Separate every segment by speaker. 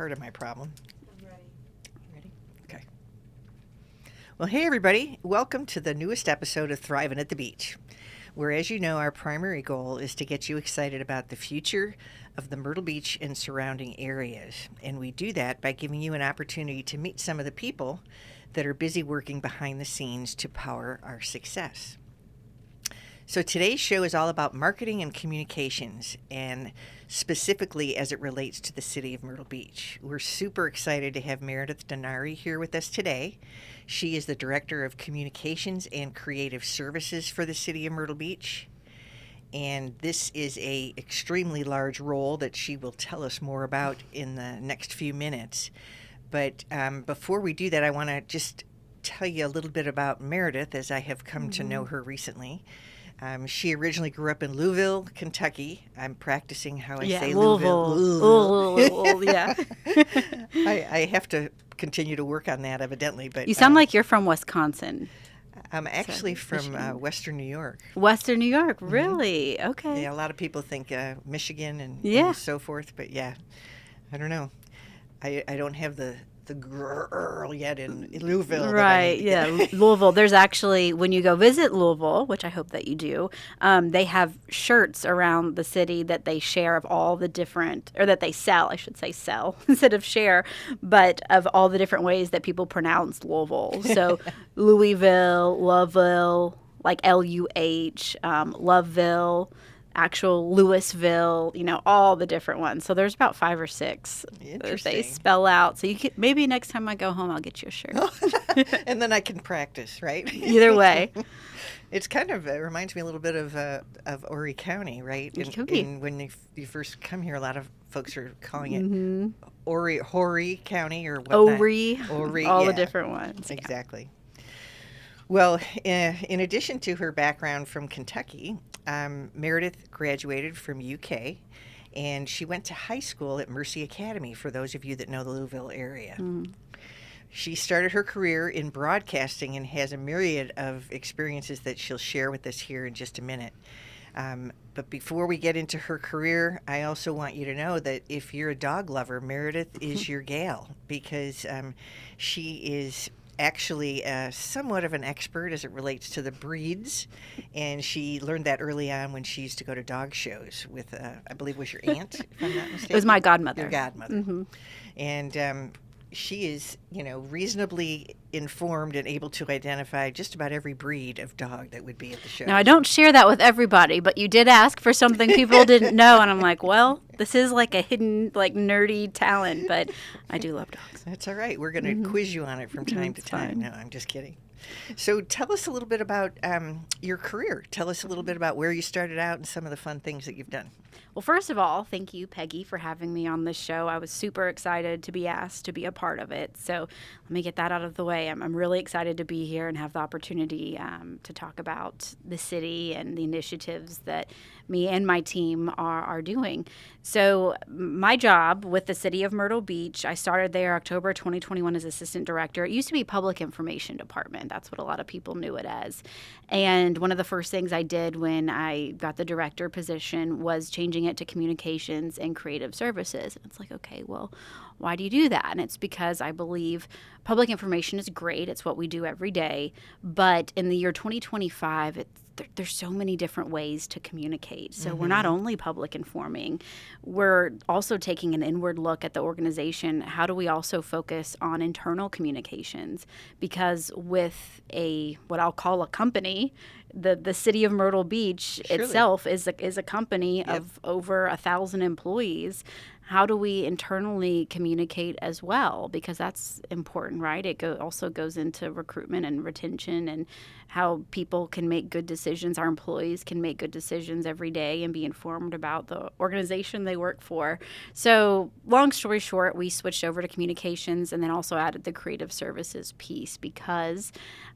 Speaker 1: part of my problem. Ready? Okay. Well, hey, everybody. Welcome to the newest episode of Thriving at the Beach, where, as you know, our primary goal is to get you excited about the future of the Myrtle Beach and surrounding areas. And we do that by giving you an opportunity to meet some of the people that are busy working behind the scenes to power our success. So today's show is all about marketing and communications, and specifically as it relates to the city of Myrtle Beach. We're super excited to have Meredith Denari here with us today. She is the Director of Communications and Creative Services for the city of Myrtle Beach. And this is a extremely large role that she will tell us more about in the next few minutes. But before we do that, I want to just tell you a little bit about Meredith, as I have come to know her recently. She originally grew up in Louisville, Kentucky. I'm practicing how I say Louisville.
Speaker 2: Louisville, yeah.
Speaker 1: I have to continue to work on that, evidently. But
Speaker 2: You sound like you're from Wisconsin.
Speaker 1: I'm actually from Western New York.
Speaker 2: Western New York, really? Okay.
Speaker 1: Yeah, a lot of people think Michigan and so forth, but yeah, I don't know. I don't have the girl yet in Louisville.
Speaker 2: Right, yeah. Louisville, there's actually, when you go visit Louisville, which I hope that you do, they have shirts around the city that they share of all the different, or that they sell, I should say sell instead of share, but of all the different ways that people pronounce Louisville. So Louisville, Loveville, like L-U-H, Loveville, actual Louisville, all the different ones. So there's about 5 or 6 that they spell out. So you could, maybe next time I go home, I'll get you a shirt.
Speaker 1: And then I can practice, right?
Speaker 2: Either way.
Speaker 1: It's kind of, it reminds me a little bit of Horry County, right? When you first come here, a lot of folks are calling it Horry County or whatnot.
Speaker 2: Horry, all the different ones.
Speaker 1: Exactly. Yeah. Well, in addition to her background from Kentucky, Meredith graduated from UK, and she went to high school at Mercy Academy, for those of you that know the Louisville area. She started her career in broadcasting and has a myriad of experiences that she'll share with us here in just a minute. But before we get into her career, I also want you to know that if you're a dog lover, Meredith is your gal, because she is actually somewhat of an expert as it relates to the breeds, and she learned that early on when she used to go to dog shows with, I believe, was your aunt, if I'm not mistaken.
Speaker 2: It was my godmother.
Speaker 1: Your godmother. And she is, reasonably informed and able to identify just about every breed of dog that would be at the show.
Speaker 2: Now, I don't share that with everybody, but you did ask for something people didn't know, and I'm like, well, this is like a hidden, nerdy talent, but I do love dogs.
Speaker 1: That's all right. We're going to quiz you on it from time to time. No, I'm just kidding. So tell us a little bit about your career. Tell us a little bit about where you started out and some of the fun things that you've done.
Speaker 2: Well, first of all, thank you, Peggy, for having me on this show. I was super excited to be asked to be a part of it. So let me get that out of the way. I'm really excited to be here and have the opportunity to talk about the city and the initiatives that me and my team are doing. So my job with the city of Myrtle Beach, I started there October 2021 as assistant director. It used to be Public Information Department. That's what a lot of people knew it as. And one of the first things I did when I got the director position was changing it to communications and creative services. And it's like, okay, well, why do you do that? And it's because I believe public information is great. It's what we do every day. But in the year 2025, there's so many different ways to communicate. So we're not only public informing, we're also taking an inward look at the organization. How do we also focus on internal communications? Because with what I'll call a company, the city of Myrtle Beach itself is a company of over 1,000 employees. How do we internally communicate as well? Because that's important, right? It also goes into recruitment and retention and how people can make good decisions. Our employees can make good decisions every day and be informed about the organization they work for. So long story short, we switched over to communications and then also added the creative services piece because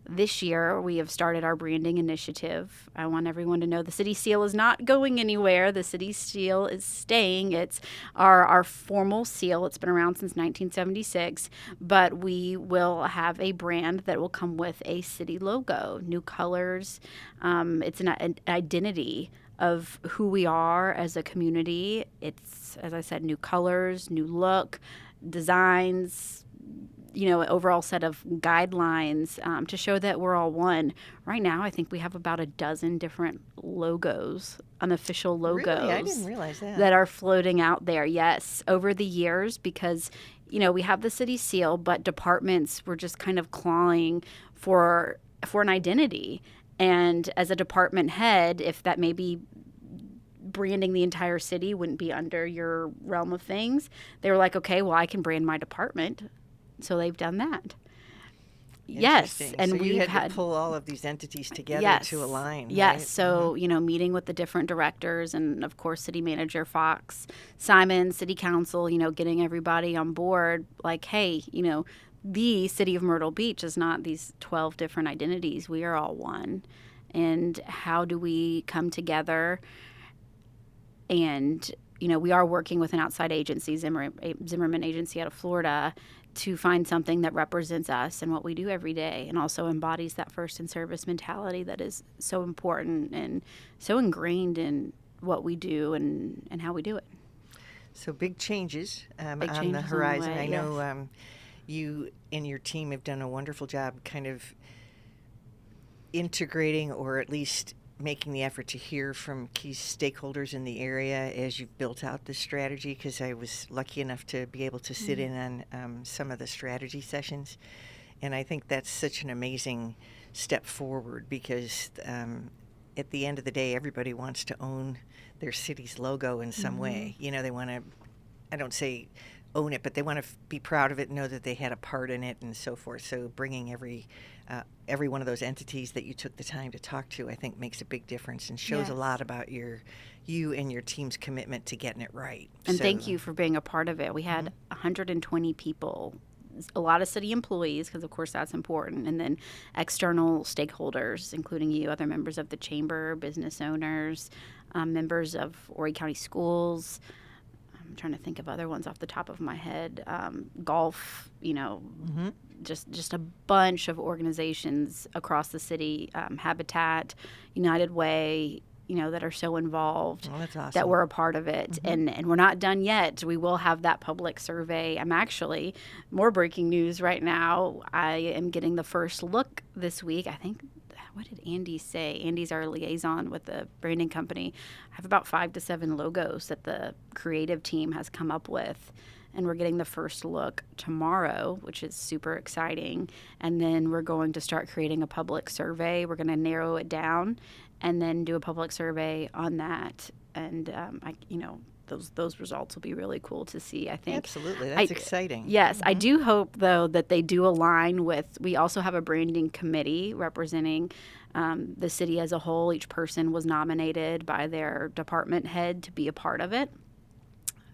Speaker 2: this year we have started our branding initiative. I want everyone to know the city seal is not going anywhere. The city seal is staying. It's our formal seal. It's been around since 1976, but we will have a brand that will come with a city logo, new colors. It's an identity of who we are as a community. It's, as I said, new colors, new look, designs, overall set of guidelines to show that we're all one. Right now, I think we have about a dozen different logos, unofficial logos.
Speaker 1: Really? I didn't realize that.
Speaker 2: That are floating out there, yes, over the years, because, we have the city seal, but departments were just kind of clawing for an identity. And as a department head, if that maybe branding the entire city wouldn't be under your realm of things, they were like, okay, well, I can brand my department. So they've done that. Yes, and
Speaker 1: so
Speaker 2: we've
Speaker 1: had to pull all of these entities together
Speaker 2: yes,
Speaker 1: to align.
Speaker 2: Yes,
Speaker 1: right?
Speaker 2: so meeting with the different directors, and of course, City Manager Fox, Simon, City Council, getting everybody on board. Like, hey, the City of Myrtle Beach is not these 12 different identities. We are all one, and how do we come together? And we are working with an outside agency, Zimmerman Agency out of Florida, to find something that represents us and what we do every day, and also embodies that first in service mentality that is so important and so ingrained in what we do and how we do it.
Speaker 1: So big changes on the
Speaker 2: changes
Speaker 1: horizon.
Speaker 2: on the way,
Speaker 1: I know you and your team have done a wonderful job kind of integrating, or at least making the effort to hear from key stakeholders in the area as you've built out this strategy, because I was lucky enough to be able to sit in on some of the strategy sessions. And I think that's such an amazing step forward, because at the end of the day, everybody wants to own their city's logo in some way. They want to, I don't say own it, but they want to be proud of it, know that they had a part in it, and so forth. So bringing every one of those entities that you took the time to talk to, I think, makes a big difference and shows a lot about you and your team's commitment to getting it right.
Speaker 2: And thank you for being a part of it. We had 120 people, a lot of city employees, because of course that's important, and then external stakeholders, including you, other members of the chamber, business owners, members of Horry County Schools. I'm trying to think of other ones off the top of my head. Golf, just a bunch of organizations across the city, Habitat, United Way, that are so involved.
Speaker 1: Oh, that's awesome.
Speaker 2: That we're a part of it. And we're not done yet. We will have that public survey. I'm actually, more breaking news right now, I am getting the first look this week. I think, what did Andy say? Andy's our liaison with the branding company. I have about 5 to 7 logos that the creative team has come up with. And we're getting the first look tomorrow, which is super exciting. And then we're going to start creating a public survey. We're going to narrow it down and then do a public survey on that. And those results will be really cool to see, I think.
Speaker 1: Absolutely. That's exciting.
Speaker 2: Yes. I do hope, though, that they do align with, we also have a branding committee representing the city as a whole. Each person was nominated by their department head to be a part of it.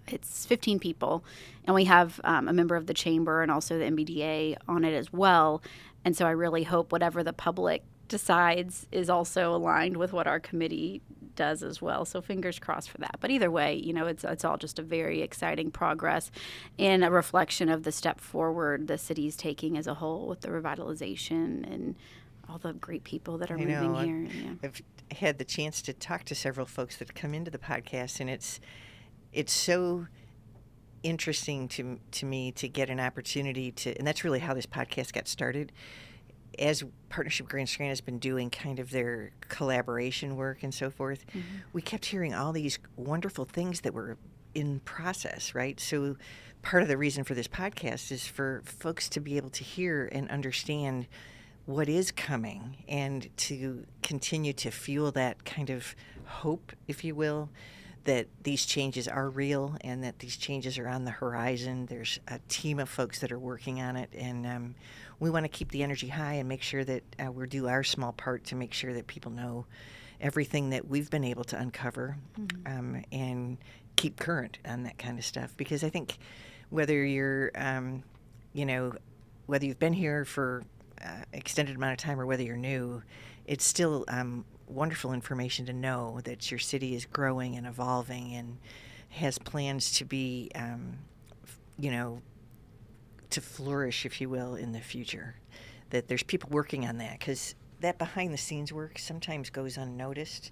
Speaker 2: It's 15 people, and we have a member of the chamber and also the MBDA on it as well. And so I really hope whatever the public decides is also aligned with what our committee does as well. So fingers crossed for that. But either way, it's all just a very exciting progress and a reflection of the step forward the city's taking as a whole with the revitalization and all the great people that are moving here.
Speaker 1: I've had the chance to talk to several folks that come into the podcast, and it's so interesting to me to get an opportunity to, and that's really how this podcast got started. As Partnership Grand Strand has been doing kind of their collaboration work and so forth, we kept hearing all these wonderful things that were in process, right? So part of the reason for this podcast is for folks to be able to hear and understand what is coming and to continue to fuel that kind of hope, if you will, that these changes are real and that these changes are on the horizon. There's a team of folks that are working on it, and we want to keep the energy high and make sure that we do our small part to make sure that people know everything that we've been able to uncover and keep current on that kind of stuff. Because I think whether you're, whether you've been here for extended amount of time or whether you're new, it's still wonderful information to know that your city is growing and evolving and has plans to be, to flourish, if you will, in the future. That there's people working on that, because that behind the scenes work sometimes goes unnoticed,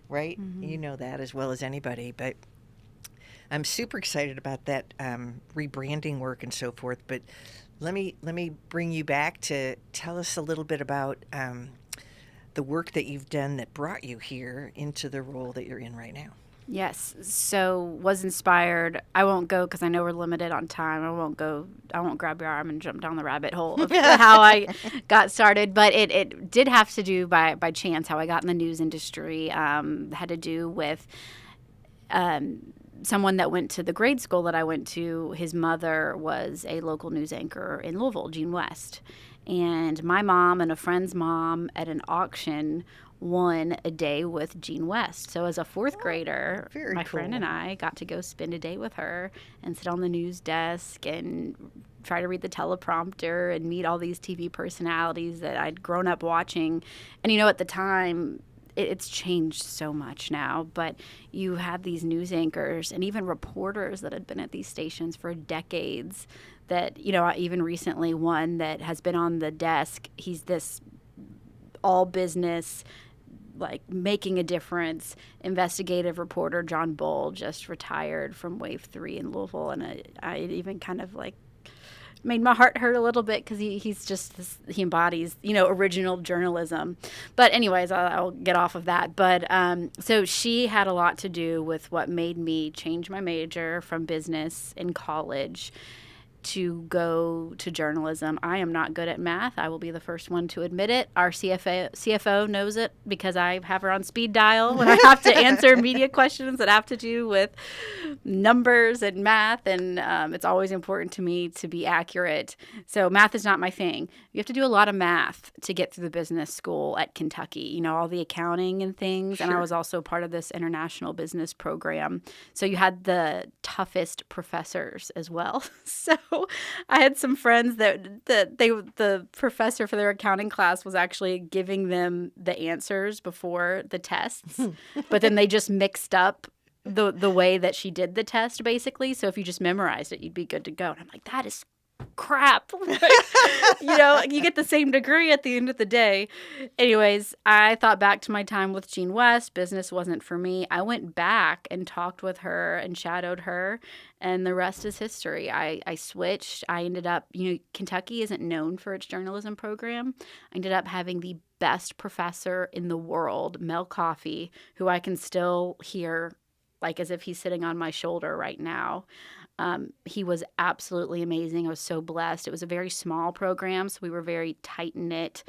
Speaker 1: right? You know that as well as anybody, but I'm super excited about that rebranding work and so forth. But let me bring you back to tell us a little bit about the work that you've done that brought you here into the role that you're in right now.
Speaker 2: Yes. So was inspired. I won't go because I know we're limited on time. I won't go. I won't grab your arm and jump down the rabbit hole of how I got started. But it did have to do by chance how I got in the news industry. Had to do with someone that went to the grade school that I went to. His mother was a local news anchor in Louisville, Jean West. And my mom and a friend's mom at an auction won a day with Jean West. So as a fourth grader, my friend and I got to go spend a day with her and sit on the news desk and try to read the teleprompter and meet all these TV personalities that I'd grown up watching. And, at the time, it's changed so much now, but you had these news anchors and even reporters that had been at these stations for decades that, even recently one that has been on the desk, he's this all business, like making a difference, investigative reporter John Bull just retired from Wave 3 in Louisville, and I even kind of like made my heart hurt a little bit because he's just he embodies original journalism. But anyways, I'll get off of that. But so she had a lot to do with what made me change my major from business in college to go to journalism. I am not good at math. I will be the first one to admit it. Our CFO knows it because I have her on speed dial when I have to answer media questions that have to do with numbers and math, and it's always important to me to be accurate. So math is not my thing. You have to do a lot of math to get through the business school at Kentucky, all the accounting and things. Sure. And I was also part of this international business program. So you had the toughest professors as well. So I had some friends that the professor for their accounting class was actually giving them the answers before the tests, but then they just mixed up the way that she did the test, basically. So if you just memorized it, you'd be good to go. And I'm like, that is crap. You get the same degree at the end of the day. Anyways, I thought back to my time with Jean West. Business wasn't for me. I went back and talked with her and shadowed her, and the rest is history. I switched. I ended up, Kentucky isn't known for its journalism program. I ended up having the best professor in the world, Mel Coffey, who I can still hear like as if he's sitting on my shoulder right now. He was absolutely amazing. I was so blessed. It was a very small program, so we were very tight-knit.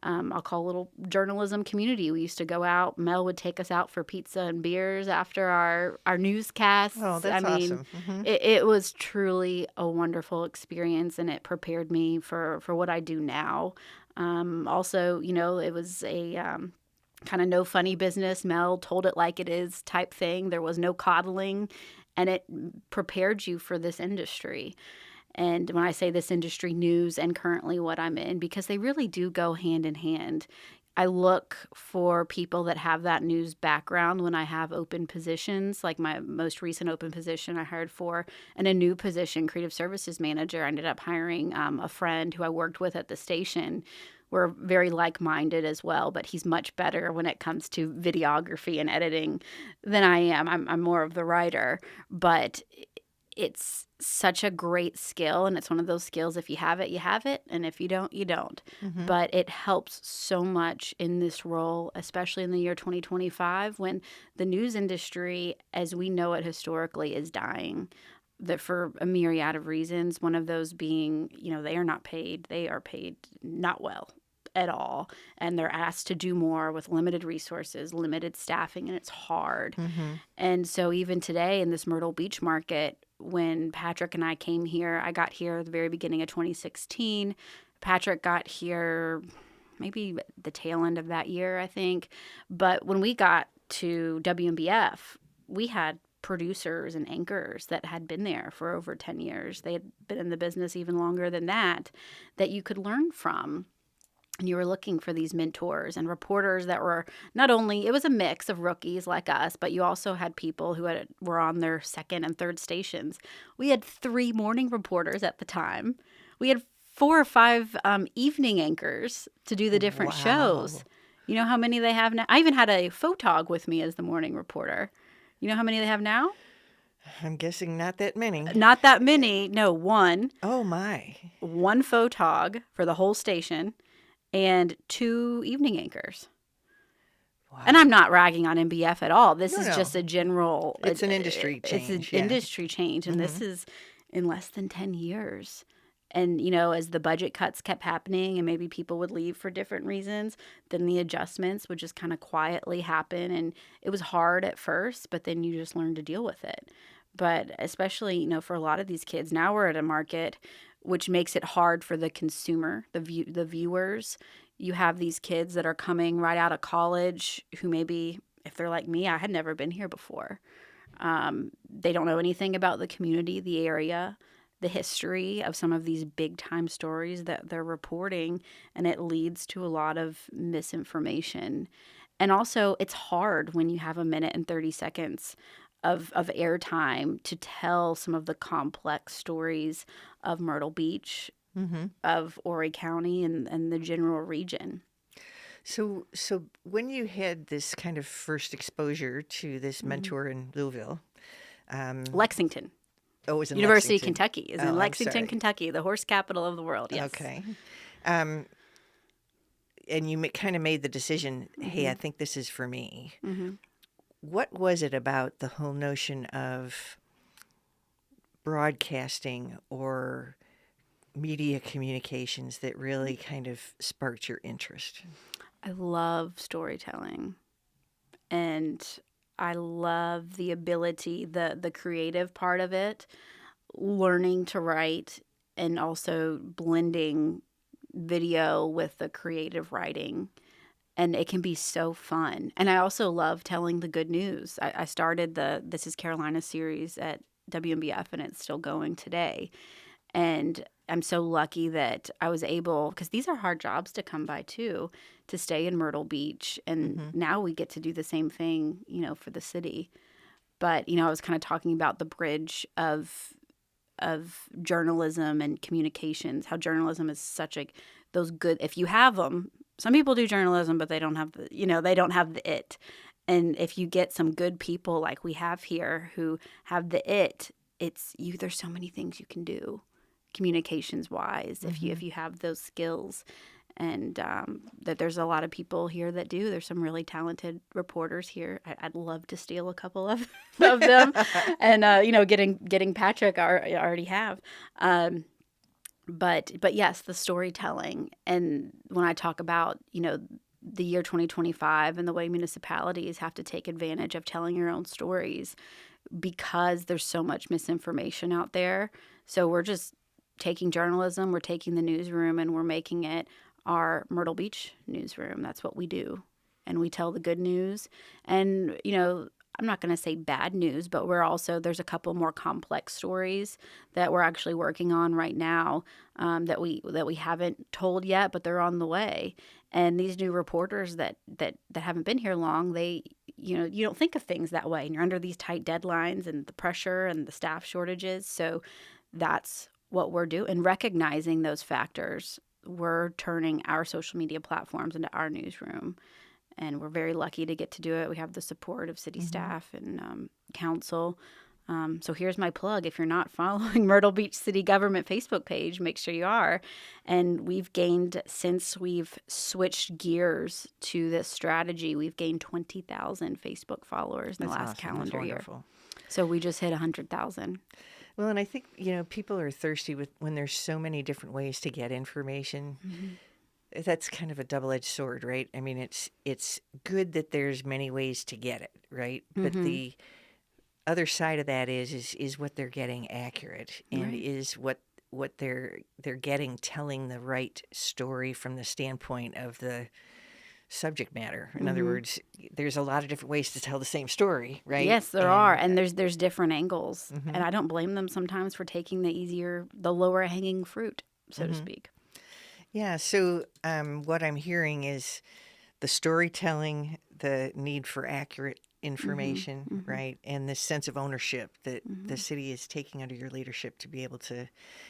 Speaker 2: I'll call a little journalism community. We used to go out. Mel would take us out for pizza and beers after our newscasts.
Speaker 1: Oh, that's awesome. Mm-hmm.
Speaker 2: It was truly a wonderful experience, and it prepared me for what I do now. Also, it was a kind of no funny business. Mel told it like it is type thing. There was no coddling, and it prepared you for this industry. And when I say this industry, news and currently what I'm in, because they really do go hand in hand. I look for people that have that news background when I have open positions, like my most recent open position I hired for, and a new position, creative services manager. I ended up hiring a friend who I worked with at the station. We're very like-minded as well, but he's much better when it comes to videography and editing than I am. I'm more of the writer, but it's such a great skill, and it's one of those skills, if you have it, you have it, and if you don't, you don't. Mm-hmm. But it helps so much in this role, especially in the year 2025, when the news industry, as we know it historically, is dying. That for a myriad of reasons, one of those being, they are not paid. They are paid not well at all, and they're asked to do more with limited resources, limited staffing, and it's hard. Mm-hmm. And so even today in this Myrtle Beach market, when Patrick and I came here, I got here at the very beginning of 2016. Patrick got here maybe the tail end of that year, I think. But when we got to WMBF, we had producers and anchors that had been there for over 10 years. They had been in the business even longer than that you could learn from. And you were looking for these mentors and reporters that were not only, it was a mix of rookies like us, but you also had people who were on their second and third stations. We had 3 morning reporters at the time. We had 4 or 5 evening anchors to do the different shows. You know how many they have now? I even had a photog with me as the morning reporter. You know how many they have now?
Speaker 1: I'm guessing not that many.
Speaker 2: Not that many. No, one.
Speaker 1: Oh, my.
Speaker 2: One photog for the whole station and 2 evening anchors.
Speaker 1: Wow.
Speaker 2: And I'm not ragging on MBF at all. This is
Speaker 1: No.
Speaker 2: just a general...
Speaker 1: It's an industry change.
Speaker 2: It's an industry change. And this is in less than 10 years. And, as the budget cuts kept happening and maybe people would leave for different reasons, then the adjustments would just kind of quietly happen. And it was hard at first, but then you just learn to deal with it. But especially, for a lot of these kids, now we're at a market which makes it hard for the consumer, the viewers. You have these kids that are coming right out of college who maybe, if they're like me, I had never been here before. They don't know anything about the community, the area, the history of some of these big time stories that they're reporting, and it leads to a lot of misinformation. And also, it's hard when you have a minute and 30 seconds of airtime to tell some of the complex stories of Myrtle Beach, of Horry County, and the general region.
Speaker 1: So when you had this kind of first exposure to this mentor in Louisville,
Speaker 2: Lexington.
Speaker 1: Oh, it was in
Speaker 2: University
Speaker 1: Lexington.
Speaker 2: of Kentucky is in Lexington, Kentucky, the horse capital of the world. Yes.
Speaker 1: Okay. And you kind of made the decision, hey, I think this is for me. What was it about the whole notion of broadcasting or media communications that really kind of sparked your interest?
Speaker 2: I love storytelling, and I love the ability, the creative part of it, learning to write, and also blending video with the creative writing. And it can be so fun. And I also love telling the good news. I started the This is Carolina series at WMBF, and it's still going today. And I'm so lucky that I was able, because these are hard jobs to come by too, to stay in Myrtle Beach. And now we get to do the same thing, for the city. But, I was kind of talking about the bridge of journalism and communications, how journalism is such those good, if you have them. Some people do journalism, but they don't have they don't have the it. And if you get some good people like we have here who have the it, there's so many things you can do communications wise if you have those skills. And that there's a lot of people here that do. There's some really talented reporters here. I'd love to steal a couple of them, and getting Patrick I already have. But yes, the storytelling. And when I talk about, the year 2025 and the way municipalities have to take advantage of telling your own stories because there's so much misinformation out there. So we're just taking journalism, we're taking the newsroom, and we're making it our Myrtle Beach newsroom. That's what we do. And we tell the good news. And, I'm not going to say bad news, but there's a couple more complex stories that we're actually working on right now that we haven't told yet, but they're on the way. And these new reporters that haven't been here long, you don't think of things that way, and you're under these tight deadlines and the pressure and the staff shortages. So that's what we're doing, and recognizing those factors. We're turning our social media platforms into our newsroom. And we're very lucky to get to do it. We have the support of city staff and council. So here's my plug. If you're not following Myrtle Beach City Government Facebook page, make sure you are. And we've gained, since we've switched gears to this strategy, we've gained 20,000 Facebook followers in the last calendar year. So we just hit 100,000.
Speaker 1: Well, and I think, people are thirsty when there's so many different ways to get information. That's kind of a double-edged sword, right? I mean, it's good that there's many ways to get it, right? But the other side of that is what they're getting accurate, and is what they're getting telling the right story from the standpoint of the subject matter. In other words, there's a lot of different ways to tell the same story, right?
Speaker 2: Yes, there are, and there's different angles, and I don't blame them sometimes for taking the lower hanging fruit, so to speak.
Speaker 1: Yeah, so what I'm hearing is the storytelling, the need for accurate information, right? And this sense of ownership that the city is taking under your leadership to be able to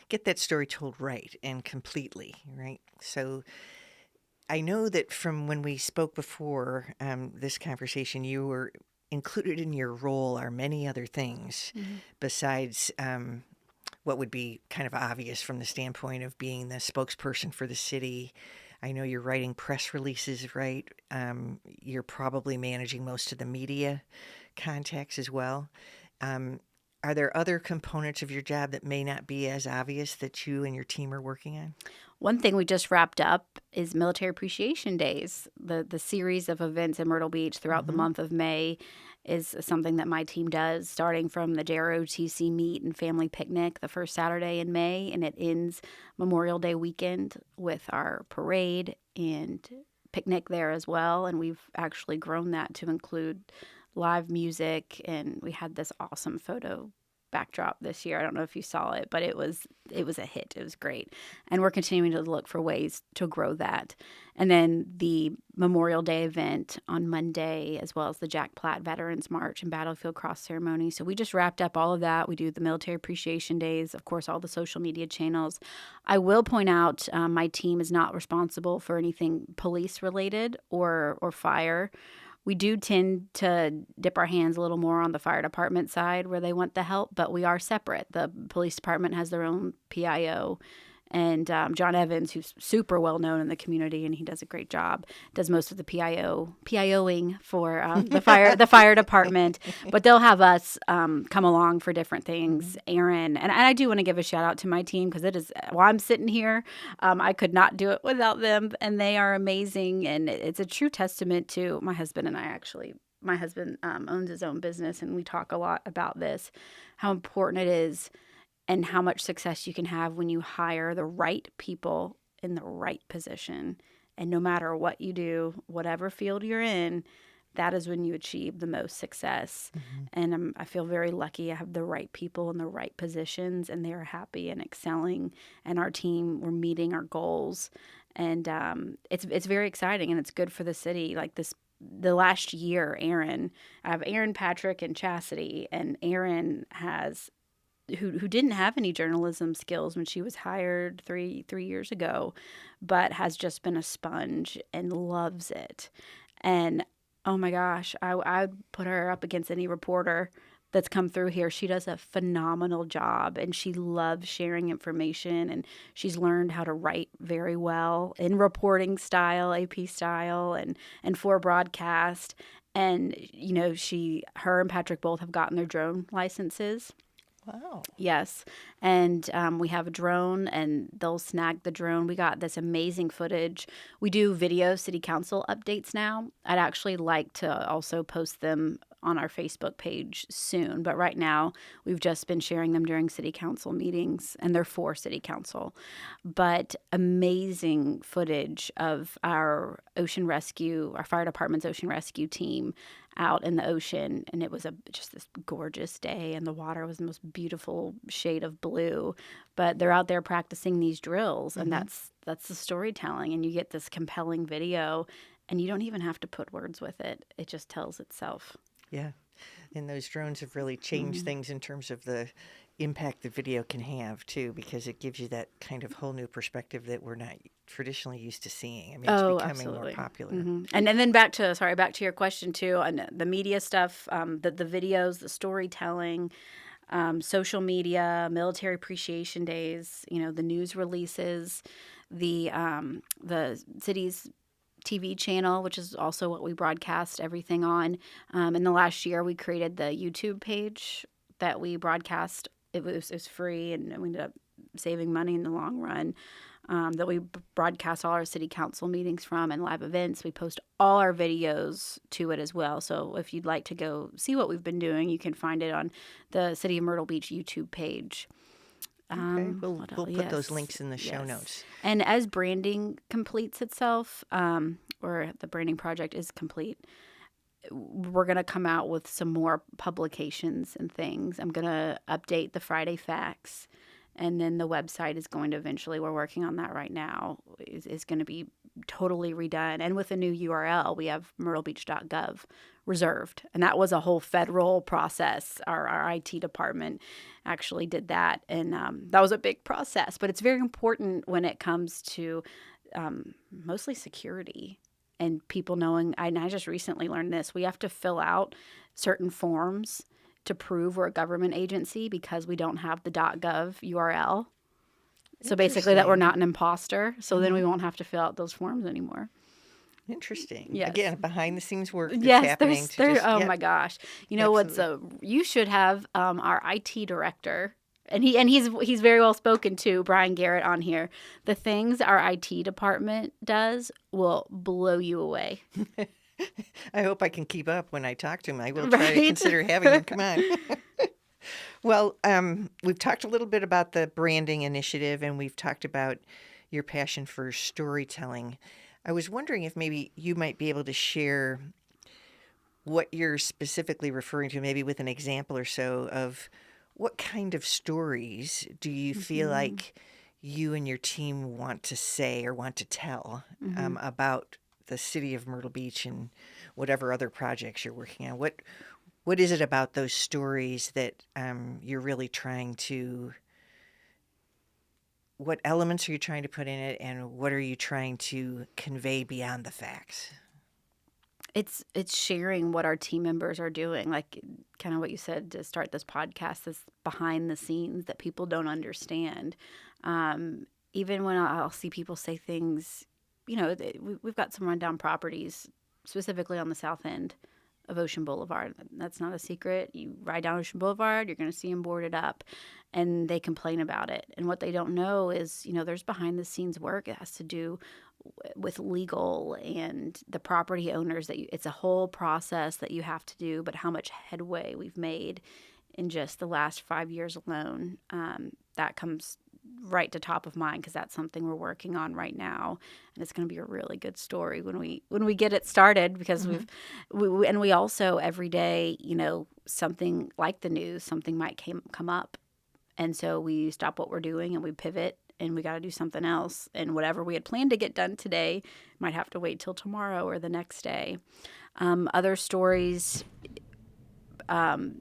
Speaker 1: get that story told right and completely, right? So I know that from when we spoke before this conversation, you were included in your role are many other things besides what would be kind of obvious from the standpoint of being the spokesperson for the city. I know you're writing press releases, right? You're probably managing most of the media contacts as well. Are there other components of your job that may not be as obvious that you and your team are working on?
Speaker 2: One thing we just wrapped up is Military Appreciation Days. The series of events in Myrtle Beach throughout the month of May is something that my team does, starting from the JROTC meet and family picnic the first Saturday in May, and it ends Memorial Day weekend with our parade and picnic there as well. And we've actually grown that to include live music, and we had this awesome photo backdrop this year. I don't know if you saw it, but it was a hit. It was great. And we're continuing to look for ways to grow that. And then the Memorial Day event on Monday, as well as the Jack Platt Veterans March and Battlefield Cross Ceremony. So we just wrapped up all of that. We do the Military Appreciation Days, of course, all the social media channels. I will point out my team is not responsible for anything police related or fire. We do tend to dip our hands a little more on the fire department side where they want the help, but we are separate. The police department has their own PIO, and John Evans, who's super well known in the community, and he does a great job, does most of the PIOing for the fire department. But they'll have us come along for different things. Aaron, and I do want to give a shout out to my team because it is, while I'm sitting here, I could not do it without them, and they are amazing. And it's a true testament to my husband and I actually. My husband owns his own business, and we talk a lot about this, how important it is and how much success you can have when you hire the right people in the right position. And no matter what you do, whatever field you're in, that is when you achieve the most success. And I feel very lucky I have the right people in the right positions, and they are happy and excelling. And our team, we're meeting our goals. And it's very exciting, and it's good for the city. Like the last year, I have Aaron, Patrick, and Chastity. And Aaron has who didn't have any journalism skills when she was hired three years ago, but has just been a sponge and loves it. And oh my gosh, I'd put her up against any reporter that's come through here. She does a phenomenal job, and she loves sharing information, and she's learned how to write very well in reporting style, AP style, and for broadcast. And her and Patrick both have gotten their drone licenses.
Speaker 1: Wow.
Speaker 2: Yes. And we have a drone, and they'll snag the drone. We got this amazing footage. We do video city council updates now. I'd actually like to also post them on our Facebook page soon. But right now, we've just been sharing them during city council meetings, and they're for city council. But amazing footage of our fire department's ocean rescue team out in the ocean, and it was just this gorgeous day, and the water was the most beautiful shade of blue. But they're out there practicing these drills, and that's the storytelling, and you get this compelling video, and you don't even have to put words with it. It just tells itself.
Speaker 1: Yeah. And those drones have really changed things in terms of the impact the video can have, too, because it gives you that kind of whole new perspective that we're not traditionally used to seeing. I mean, it's becoming
Speaker 2: absolutely.
Speaker 1: more popular.
Speaker 2: And then back to your question, too, and the media stuff, the videos, the storytelling, social media, Military Appreciation Days, the news releases, the city's TV channel, which is also what we broadcast everything on. In the last year, we created the YouTube page that we broadcast. It was free, and we ended up saving money in the long run. That we broadcast all our city council meetings from and live events. We post all our videos to it as well. So if you'd like to go see what we've been doing, you can find it on the City of Myrtle Beach YouTube page.
Speaker 1: Okay, we'll put those links in the show notes.
Speaker 2: And as branding completes itself, or the branding project is complete, we're going to come out with some more publications and things. I'm going to update the Friday Facts, and then the website is going to eventually, we're working on that right now, is going to be totally redone. And with a new URL, we have myrtlebeach.gov reserved. And that was a whole federal process. Our IT department actually did that. And that was a big process. But it's very important when it comes to mostly security and people knowing. I just recently learned this. We have to fill out certain forms to prove we're a government agency because we don't have the .gov URL. So basically that we're not an imposter. So then we won't have to fill out those forms anymore.
Speaker 1: Interesting.
Speaker 2: Yes.
Speaker 1: Again, behind the scenes work that's
Speaker 2: Yes,
Speaker 1: happening.
Speaker 2: my gosh. You know you should have our IT director, and he's very well spoken too, Brian Garrett, on here. The things our IT department does will blow you away.
Speaker 1: I hope I can keep up when I talk to him. I will try to consider having him come on. Well, we've talked a little bit about the branding initiative, and we've talked about your passion for storytelling. I was wondering if maybe you might be able to share what you're specifically referring to, maybe with an example or so of what kind of stories do you feel like you and your team want to say or want to tell about the city of Myrtle Beach and whatever other projects you're working on. What is it about those stories that you're really trying to, what elements are you trying to put in it, and what are you trying to convey beyond the facts?
Speaker 2: It's sharing what our team members are doing, like kind of what you said to start this podcast, this behind the scenes that people don't understand. Even when I'll see people say things, we've got some rundown properties, specifically on the south end of Ocean Boulevard. That's not a secret. You ride down Ocean Boulevard, you're going to see them boarded up, and they complain about it. And what they don't know is, there's behind the scenes work. It has to do with legal and the property owners. It's a whole process that you have to do, but how much headway we've made in just the last 5 years alone, that comes right to top of mind because that's something we're working on right now, and it's going to be a really good story when we get it started, because we also every day, something like the news, something might come up, and so we stop what we're doing and we pivot and we got to do something else, and whatever we had planned to get done today might have to wait till tomorrow or the next day. Other stories.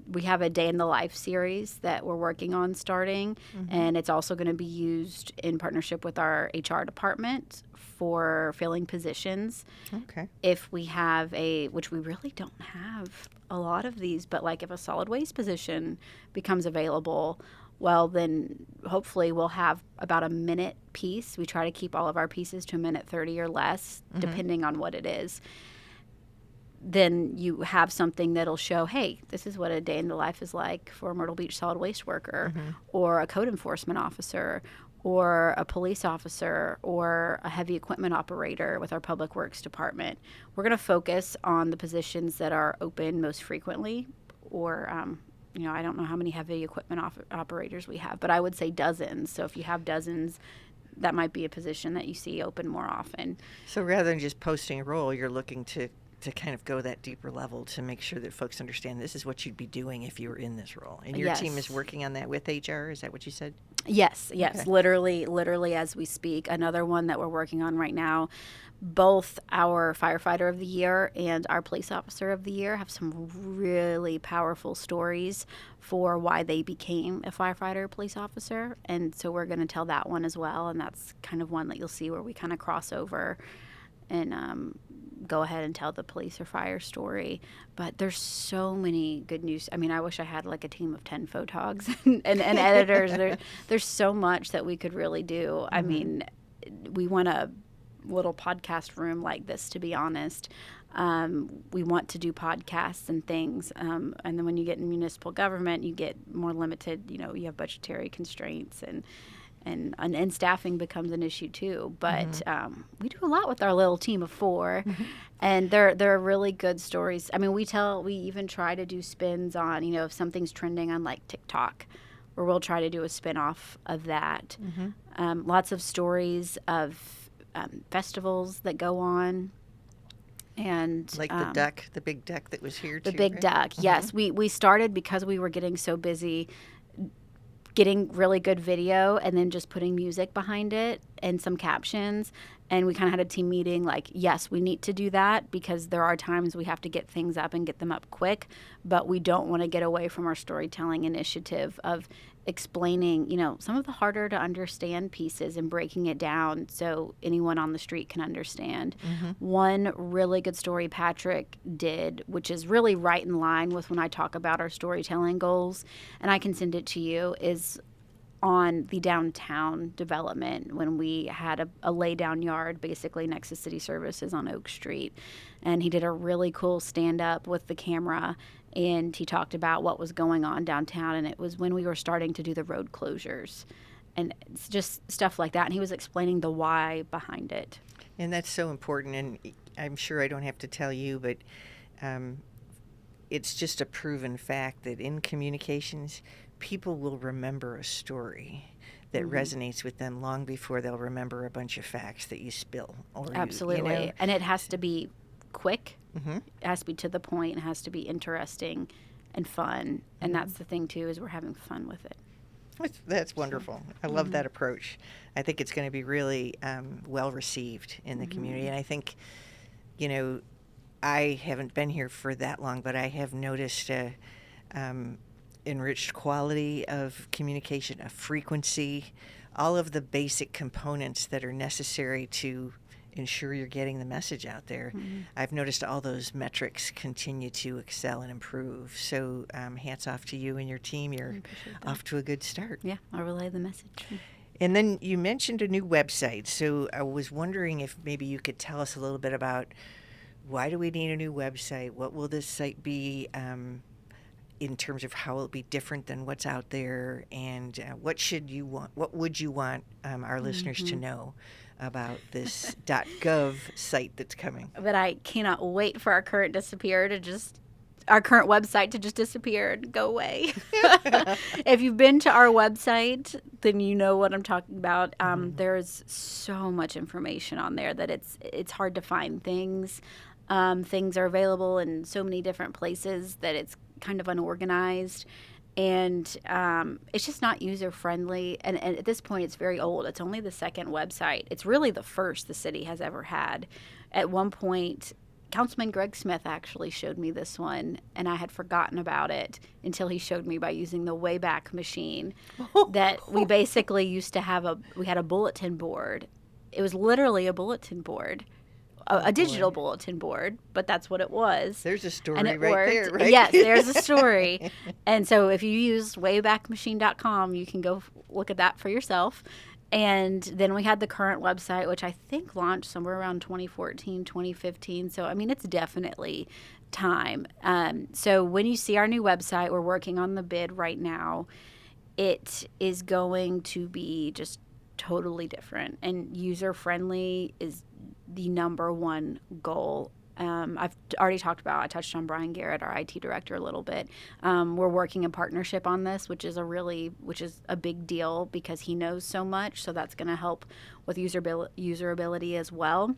Speaker 2: We have a Day in the Life series that we're working on starting, and it's also going to be used in partnership with our HR department for filling positions.
Speaker 1: Okay.
Speaker 2: If we have which we really don't have a lot of these, but like if a solid waste position becomes available, well, then hopefully we'll have about a minute piece. We try to keep all of our pieces to a minute 30 or less, depending on what it is. Then you have something that'll show, hey, this is what a day in the life is like for a Myrtle Beach solid waste worker, or a code enforcement officer, or a police officer, or a heavy equipment operator with our public works department. We're going to focus on the positions that are open most frequently, or I don't know how many heavy equipment operators we have, but I would say dozens. So if you have dozens, that might be a position that you see open more often.
Speaker 1: So rather than just posting a role, you're looking to kind of go that deeper level to make sure that folks understand this is what you'd be doing if you were in this role. And your team is working on that with HR, is that what you said?
Speaker 2: Yes,
Speaker 1: Okay.
Speaker 2: literally as we speak. Another one that we're working on right now, both our firefighter of the year and our police officer of the year have some really powerful stories for why they became a firefighter or police officer. And so we're going to tell that one as well. And that's kind of one that you'll see where we kind of cross over and go ahead and tell the police or fire story. But there's so many good news. I mean, I wish I had like a team of 10 photogs and editors. There's so much that we could really do. I mean, we want a little podcast room like this, to be honest. We want to do podcasts and things. And then when you get in municipal government, you get more limited, you have budgetary constraints, and staffing becomes an issue too. But we do a lot with our little team of 4, and they're really good stories. I mean, we even try to do spins on, if something's trending on like TikTok, where we'll try to do a spin-off of that. Lots of stories of festivals that go on. And
Speaker 1: like the big duck that was here too.
Speaker 2: The big duck, yes. We started because we were getting so busy getting really good video and then just putting music behind it and some captions. And we kind of had a team meeting like, yes, we need to do that because there are times we have to get things up and get them up quick, but we don't want to get away from our storytelling initiative of explaining, some of the harder to understand pieces and breaking it down so anyone on the street can understand. One really good story Patrick did, which is really right in line with when I talk about our storytelling goals, and I can send it to you, is on the downtown development when we had a lay down yard basically next to city services on Oak Street. And he did a really cool stand up with the camera, and he talked about what was going on downtown. And it was when we were starting to do the road closures and it's just stuff like that. And he was explaining the why behind it.
Speaker 1: And that's so important. And I'm sure I don't have to tell you, but it's just a proven fact that in communications, people will remember a story that resonates with them long before they'll remember a bunch of facts that you spill.
Speaker 2: Absolutely. And it has to be quick. It has to be to the point. It has to be interesting and fun. And that's the thing, too, is we're having fun with it.
Speaker 1: That's wonderful. I love that approach. I think it's going to be really well received in the community. And I think, I haven't been here for that long, but I have noticed a enriched quality of communication, a frequency, all of the basic components that are necessary to ensure you're getting the message out there. I've noticed all those metrics continue to excel and improve. So hats off to you and your team. You're off to a good start.
Speaker 2: Yeah, I'll relay the message.
Speaker 1: And then you mentioned a new website. So I was wondering if maybe you could tell us a little bit about why do we need a new website? What will this site be in terms of how it'll be different than what's out there? And what would you want our listeners to know about this .gov site that's coming?
Speaker 2: But I cannot wait for our current website to just disappear and go away. If you've been to our website, then you know what I'm talking about. There's so much information on there that it's hard to find things. Things are available in so many different places that it's kind of unorganized. And it's just not user-friendly. And at this point, it's very old. It's only the second website. It's really the first the city has ever had. At one point, Councilman Greg Smith actually showed me this one, and I had forgotten about it until he showed me by using the Wayback Machine that we basically used to have we had a bulletin board. It was literally a bulletin board. A digital bulletin board, but that's what it was.
Speaker 1: There's a story
Speaker 2: and it
Speaker 1: right
Speaker 2: worked.
Speaker 1: there, right?
Speaker 2: Yes, there's a story. And so if you use waybackmachine.com, you can go look at that for yourself. And then we had the current website, which I think launched somewhere around 2014, 2015. So, I mean, it's definitely time. So when you see our new website, we're working on the bid right now. It is going to be just totally different, and user-friendly is the number one goal. I've already I touched on Brian Garrett, our IT director, a little bit. We're working in partnership on this, which is a big deal because he knows so much. So that's going to help with userability as well.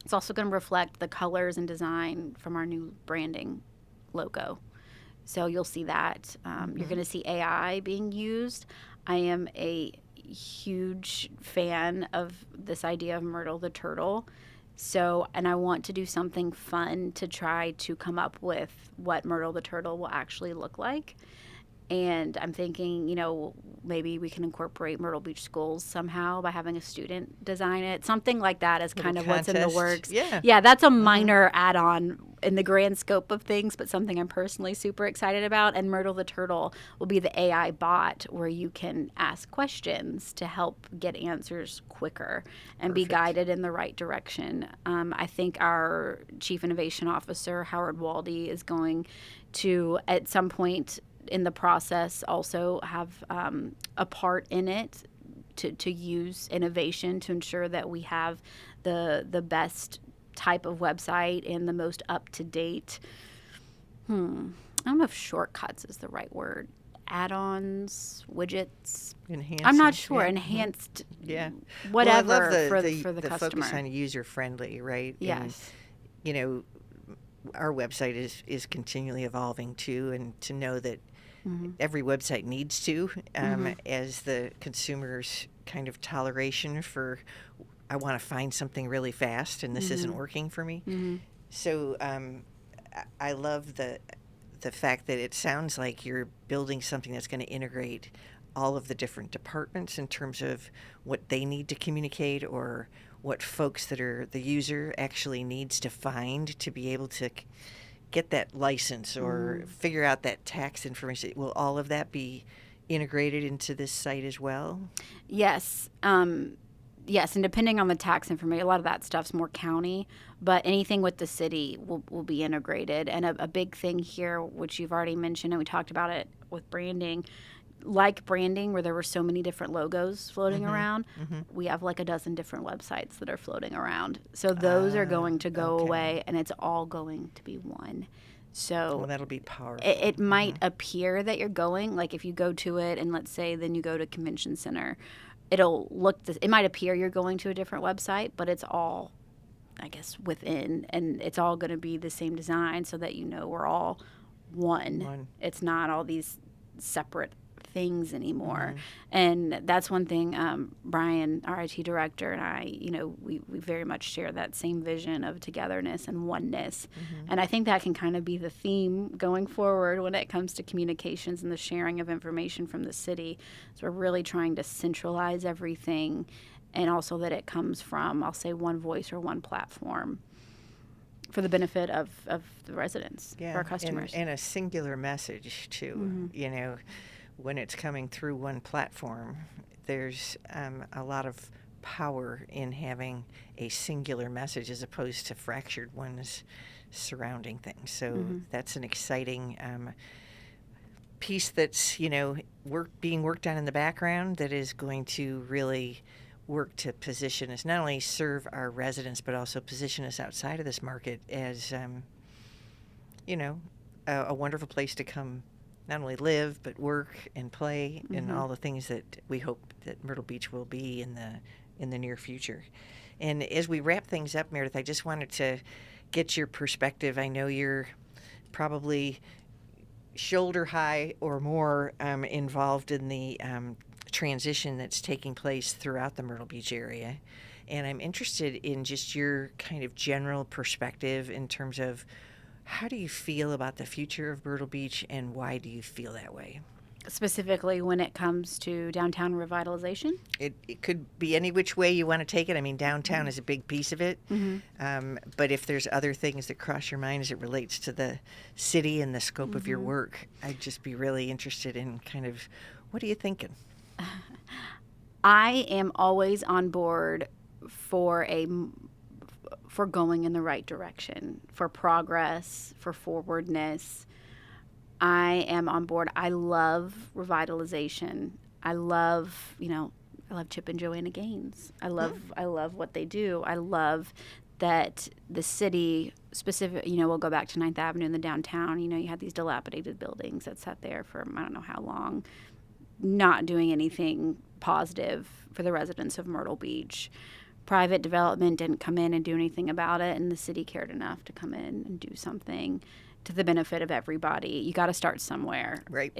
Speaker 2: It's also going to reflect the colors and design from our new branding logo. So you'll see that. You're going to see AI being used. I am a huge fan of this idea of Myrtle the turtle. So, and I want to do something fun to try to come up with what Myrtle the turtle will actually look like. And I'm thinking, maybe we can incorporate Myrtle Beach schools somehow by having a student design it. Something like that is kind of what's in the works. Yeah, that's a minor add-on in the grand scope of things, but something I'm personally super excited about. And Myrtle the turtle will be the AI bot where you can ask questions to help get answers quicker and be guided in the right direction. I think our Chief Innovation Officer, Howard Waldy, is going to, at some point in the process, also have a part in it to use innovation to ensure that we have the best type of website and the most up-to-date, I don't know if shortcuts is the right word, add-ons, widgets. I'm not sure.
Speaker 1: Yeah.
Speaker 2: Enhanced,
Speaker 1: Well,
Speaker 2: whatever
Speaker 1: I love
Speaker 2: for the
Speaker 1: the
Speaker 2: customer.
Speaker 1: focus on user-friendly, right?
Speaker 2: Yes.
Speaker 1: And, our website is continually evolving too, and to know that every website needs to, as the consumer's kind of toleration for, I want to find something really fast and this isn't working for me. So I love the fact that it sounds like you're building something that's going to integrate all of the different departments in terms of what they need to communicate, or what folks that are the user actually needs to find to be able to get that license or figure out that tax information? Will all of that be integrated into this site as well?
Speaker 2: Yes. Yes, and depending on the tax information, a lot of that stuff's more county, but anything with the city will be integrated. And a big thing here, which you've already mentioned, and we talked about it with branding, like branding, where there were so many different logos floating around, we have like a dozen different websites that are floating around. So those are going to go away, and it's all going to be one. So
Speaker 1: Well, that'll be powerful.
Speaker 2: it might appear that you're going, like if you go to it and let's say then you go to Convention Center, it'll look, it might appear you're going to a different website, but it's all, I guess, within, and it's all going to be the same design so that you know we're all one. It's not all these separate things anymore. And that's one thing, Brian, our IT director, and I, we very much share that same vision of togetherness and oneness. And I think that can kind of be the theme going forward when it comes to communications and the sharing of information from the city. So we're really trying to centralize everything, and also that it comes from, I'll say, one voice or one platform for the benefit of the residents, for our customers.
Speaker 1: And a singular message, too. When it's coming through one platform, there's a lot of power in having a singular message as opposed to fractured ones surrounding things. So that's an exciting piece that's, being worked on in the background that is going to really work to position us, not only serve our residents, but also position us outside of this market as, a wonderful place to come not only live, but work and play and all the things that we hope that Myrtle Beach will be in the near future. And as we wrap things up, Meredith, I just wanted to get your perspective. I know you're probably shoulder high or more involved in the transition that's taking place throughout the Myrtle Beach area. And I'm interested in just your kind of general perspective in terms of how do you feel about the future of Myrtle Beach, and why do you feel that way?
Speaker 2: Specifically when it comes to downtown revitalization?
Speaker 1: It could be any which way you want to take it. I mean, downtown is a big piece of it. But if there's other things that cross your mind as it relates to the city and the scope of your work, I'd just be really interested in kind of, what are you thinking?
Speaker 2: I am always on board for going in the right direction, for progress, for forwardness. I am on board. I love revitalization. I love Chip and Joanna Gaines. I love what they do. I love that the city we'll go back to 9th Avenue in the downtown. You had these dilapidated buildings that sat there for I don't know how long, not doing anything positive for the residents of Myrtle Beach. Private development didn't come in and do anything about it, and the city cared enough to come in and do something to the benefit of everybody. You got to start somewhere.
Speaker 1: Right.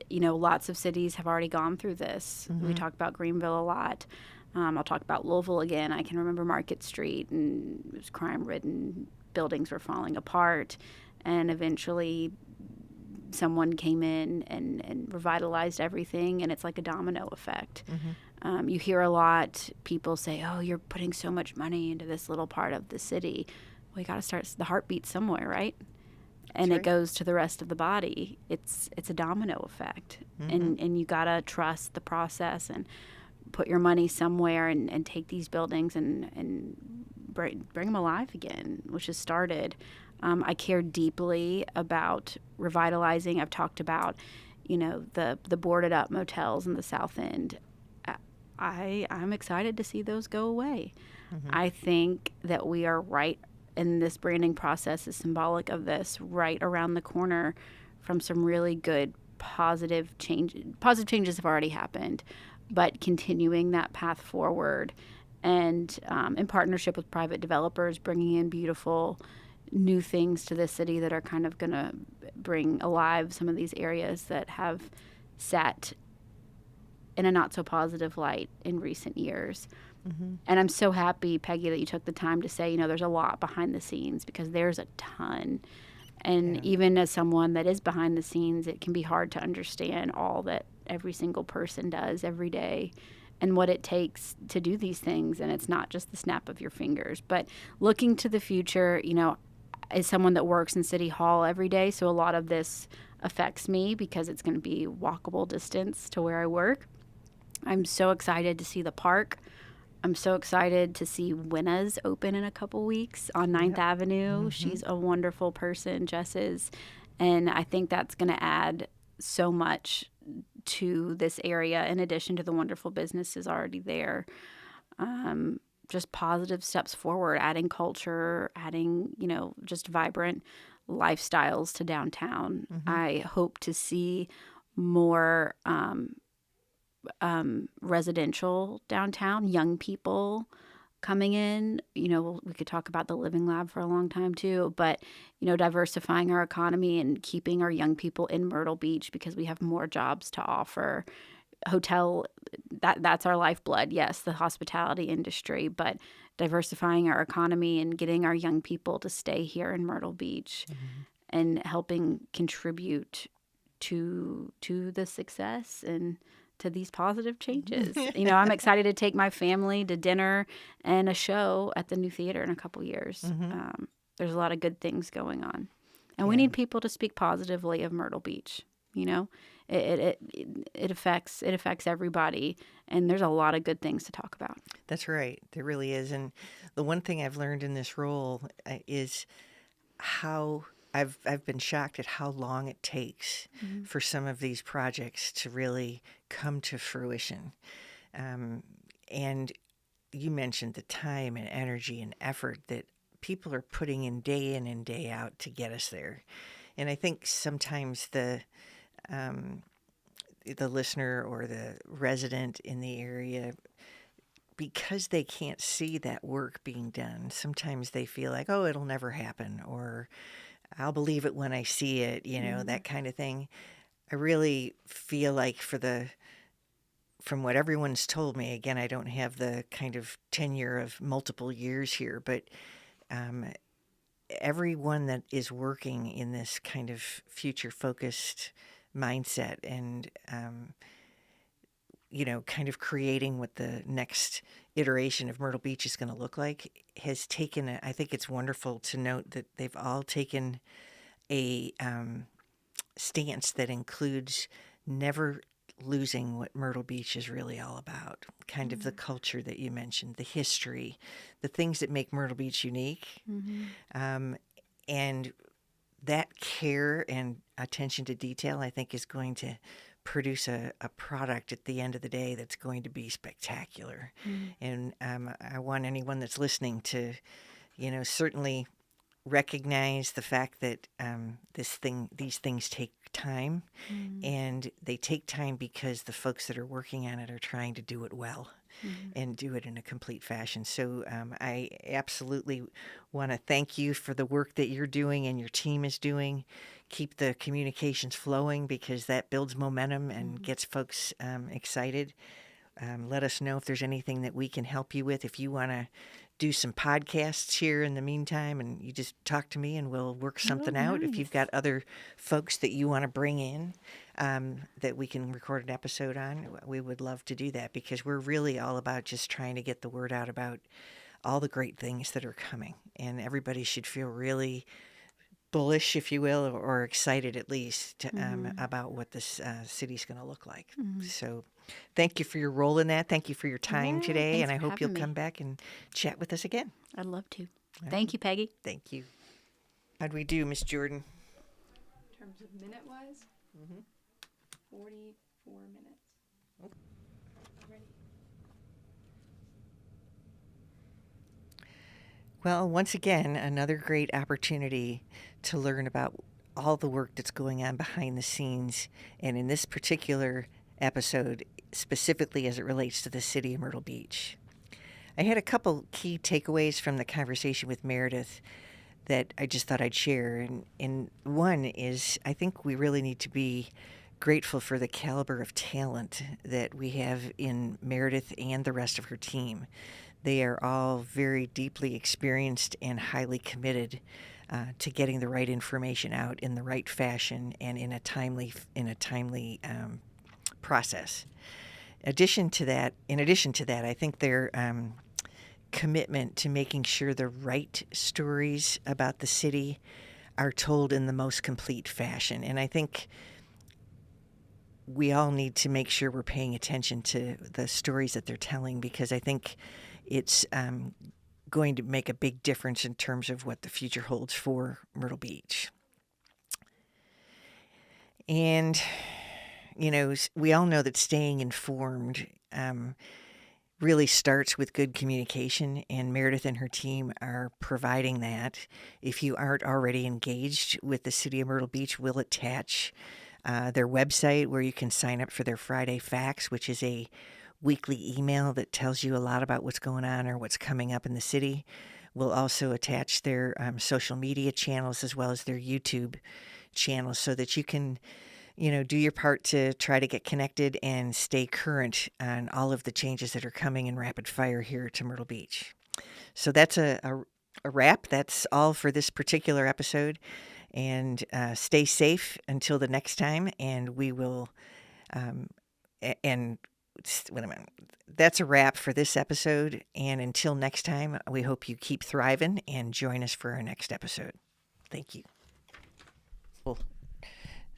Speaker 2: Lots of cities have already gone through this. We talk about Greenville a lot. I'll talk about Louisville again. I can remember Market Street, and it was crime-ridden. Buildings were falling apart, and eventually someone came in and revitalized everything, and it's like a domino effect. You hear a lot people say, oh, you're putting so much money into this little part of the city. Well, you got to start the heartbeat somewhere, right? And it goes to the rest of the body. It's a domino effect. And you got to trust the process and put your money somewhere and take these buildings and bring them alive again, which has started. I care deeply about revitalizing. I've talked about, the boarded up motels in the South End. I'm excited to see those go away. I think that we are right, and this branding process is symbolic of this, right around the corner from some really good positive change. Positive changes have already happened, but continuing that path forward and in partnership with private developers, bringing in beautiful new things to the city that are kind of going to bring alive some of these areas that have sat in a not so positive light in recent years. And I'm so happy, Peggy, that you took the time to say, there's a lot behind the scenes, because there's a ton. And even as someone that is behind the scenes, it can be hard to understand all that every single person does every day and what it takes to do these things. And it's not just the snap of your fingers. But looking to the future, as someone that works in City Hall every day, so a lot of this affects me because it's going to be walkable distance to where I work. I'm so excited to see the park. I'm so excited to see Winna's open in a couple weeks on Ninth Avenue. Mm-hmm. She's a wonderful person, Jess is. And I think that's going to add so much to this area in addition to the wonderful businesses already there. Just positive steps forward, adding culture, adding, just vibrant lifestyles to downtown. Mm-hmm. I hope to see more residential downtown, young people coming in. We could talk about the Living Lab for a long time too, but, diversifying our economy and keeping our young people in Myrtle Beach because we have more jobs to offer. Hotel, that's our lifeblood. Yes, the hospitality industry, but diversifying our economy and getting our young people to stay here in Myrtle Beach and helping contribute to the success and to these positive changes. I'm excited to take my family to dinner and a show at the new theater in a couple years. There's a lot of good things going on. And we need people to speak positively of Myrtle Beach. It affects everybody, and there's a lot of good things to talk about.
Speaker 1: That's right. There really is. And the one thing I've learned in this role is how I've been shocked at how long it takes for some of these projects to really come to fruition. And you mentioned the time and energy and effort that people are putting in and day out to get us there. And I think sometimes the listener or the resident in the area, because they can't see that work being done, sometimes they feel like, oh, it'll never happen, or I'll believe it when I see it, that kind of thing. I really feel like from what everyone's told me, again, I don't have the kind of tenure of multiple years here, but everyone that is working in this kind of future-focused mindset and, kind of creating what the next iteration of Myrtle Beach is going to look like has taken I think it's wonderful to note that they've all taken a stance that includes never losing what Myrtle Beach is really all about, kind of the culture that you mentioned, the history, the things that make Myrtle Beach unique. And that care and attention to detail, I think, is going to produce a product at the end of the day that's going to be spectacular. And I want anyone that's listening to, certainly recognize the fact that these things take time, and they take time because the folks that are working on it are trying to do it well and do it in a complete fashion. So I absolutely want to thank you for the work that you're doing and your team is doing. Keep the communications flowing because that builds momentum and gets folks excited. Let us know if there's anything that we can help you with. If you want to do some podcasts here in the meantime, and you just talk to me and we'll work something out. Nice. If you've got other folks that you want to bring in that we can record an episode on, we would love to do that because we're really all about just trying to get the word out about all the great things that are coming. And everybody should feel really bullish, if you will, or excited at least about what this city's going to look like. So thank you for your role in that. Thank you for your time today. And I hope you'll come back and chat with us again.
Speaker 2: I'd love to. Thank you, Peggy.
Speaker 1: Thank you. How'd we do, Miss Jordan?
Speaker 3: In terms of minute-wise? 44 minutes.
Speaker 1: Okay.
Speaker 3: Ready?
Speaker 1: Well, once again, another great opportunity to learn about all the work that's going on behind the scenes. And in this particular episode, specifically as it relates to the city of Myrtle Beach. I had a couple key takeaways from the conversation with Meredith that I just thought I'd share. And one is I think we really need to be grateful for the caliber of talent that we have in Meredith and the rest of her team. They are all very deeply experienced and highly committed to getting the right information out in the right fashion and in a timely process. In addition to that, I think their commitment to making sure the right stories about the city are told in the most complete fashion. And I think we all need to make sure we're paying attention to the stories that they're telling, because I think it's going to make a big difference in terms of what the future holds for Myrtle Beach. And, we all know that staying informed really starts with good communication, and Meredith and her team are providing that. If you aren't already engaged with the City of Myrtle Beach, we'll attach their website where you can sign up for their Friday Facts, which is a weekly email that tells you a lot about what's going on or what's coming up in the city. We'll also attach their social media channels as well as their YouTube channels so that you can do your part to try to get connected and stay current on all of the changes that are coming in rapid fire here to Myrtle Beach. So that's a wrap. That's all for this particular episode. And stay safe until the next time. And we will, wait a minute. That's a wrap for this episode. And until next time, we hope you keep thriving and join us for our next episode. Thank you. Cool.